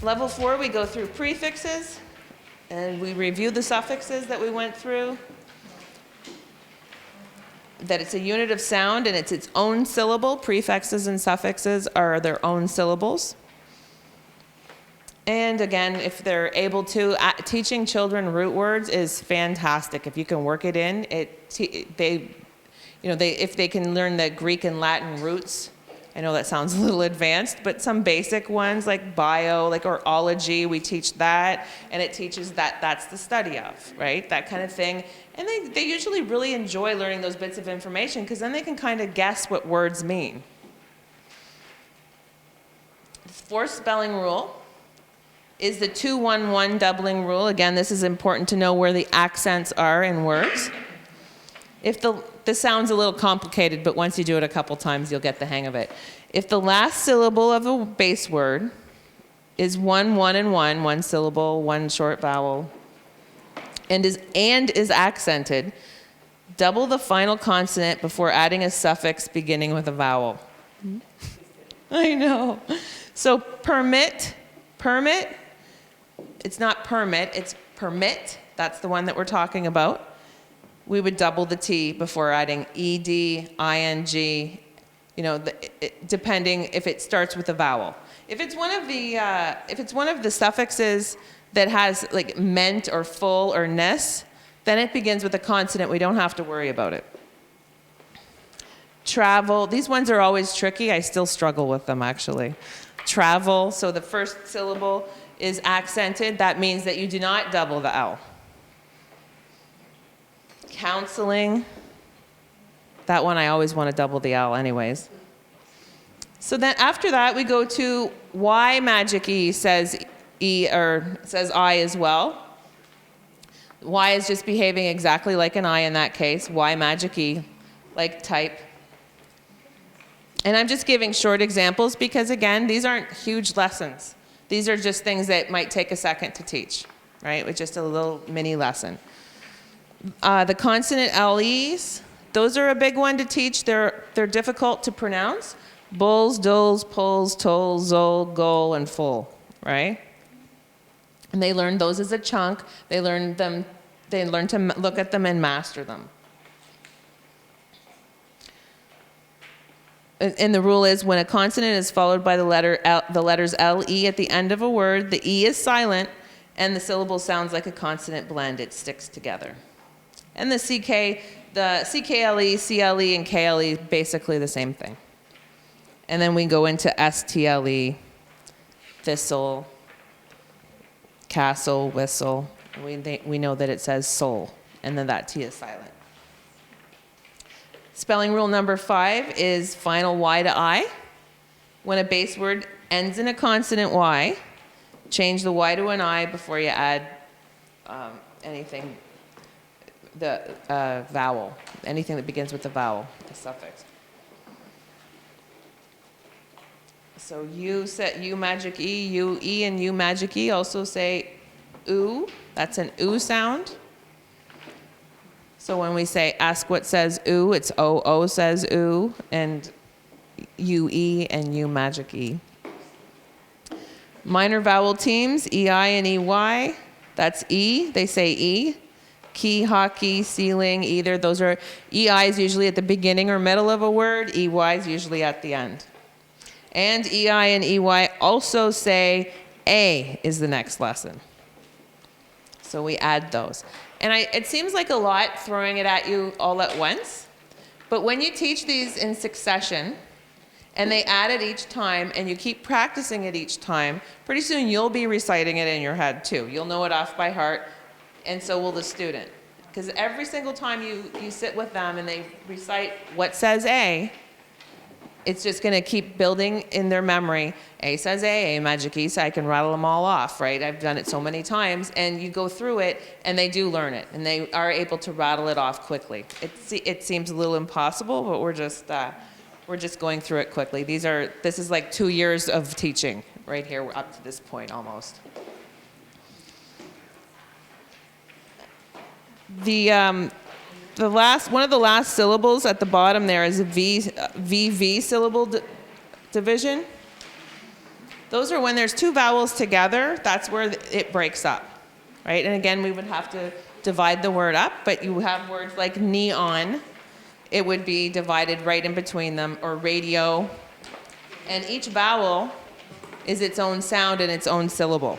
Level 4, we go through prefixes, and we review the suffixes that we went through. That it's a unit of sound and it's its own syllable. Prefixes and suffixes are their own syllables. And again, if they're able to, teaching children root words is fantastic. If you can work it in, if they can learn the Greek and Latin roots. I know that sounds a little advanced, but some basic ones like bio, or ology, we teach that, and it teaches that that's the study of, right? That kind of thing. And they usually really enjoy learning those bits of information because then they can kind of guess what words mean. The fourth spelling rule is the 2-1-1 doubling rule. Again, this is important to know where the accents are in words. This sounds a little complicated, but once you do it a couple times, you'll get the hang of it. If the last syllable of a base word is 1, 1, and 1, one syllable, one short vowel, and is accented, double the final consonant before adding a suffix beginning with a vowel. I know. So permit, it's not permit, it's permit. That's the one that we're talking about. We would double the T before adding ed, ing, depending if it starts with a vowel. If it's one of the suffixes that has like meant or full or ness, then it begins with a consonant. We don't have to worry about it. Travel, these ones are always tricky. I still struggle with them actually. Travel, so the first syllable is accented. That means that you do not double the L. Counseling, that one I always want to double the L anyways. So then after that we go to why magic E says E or says I as well. Y is just behaving exactly like an I in that case. Why magic E, like type. And I'm just giving short examples because again, these aren't huge lessons. These are just things that might take a second to teach, right? With just a little mini lesson. The consonant LEs, those are a big one to teach. They're difficult to pronounce. Bulls, dulls, pulls, tolls, zol, gol, and full, right? And they learn those as a chunk. They learn to look at them and master them. And the rule is when a consonant is followed by the letters LE at the end of a word, the E is silent and the syllable sounds like a consonant blend. It sticks together. And the CKLE, CLE, and KLE, basically the same thing. And then we go into STLE, thistle, castle, whistle. We know that it says soul, and then that T is silent. Spelling rule number 5 is final Y to I. When a base word ends in a consonant Y, change the Y to an I before you add anything, the vowel, anything that begins with the vowel, the suffix. So U magic E, U E, and U magic E also say oo. That's an oo sound. So when we say ask what says oo, it's O says oo, and U E and U magic E. Minor vowel teams, EI and EY, that's E, they say E. Key, hockey, ceiling, either. Those are, EI is usually at the beginning or middle of a word, EY is usually at the end. And EI and EY also say A is the next lesson. So we add those. And it seems like a lot throwing it at you all at once, but when you teach these in succession, and they add it each time, and you keep practicing it each time, pretty soon you'll be reciting it in your head too. You'll know it off by heart, and so will the student. Because every single time you sit with them and they recite what says A, it's just going to keep building in their memory. A says A magic E, so I can rattle them all off, right? I've done it so many times, and you go through it, and they do learn it, and they are able to rattle it off quickly. It seems a little impossible, but we're just going through it quickly. This is like 2 years of teaching right here. We're up to this point almost. One of the last syllables at the bottom there is a VV syllable division. Those are when there's two vowels together, that's where it breaks up, right? And again, we would have to divide the word up, but you have words like neon, it would be divided right in between them, or radio. And each vowel is its own sound and its own syllable.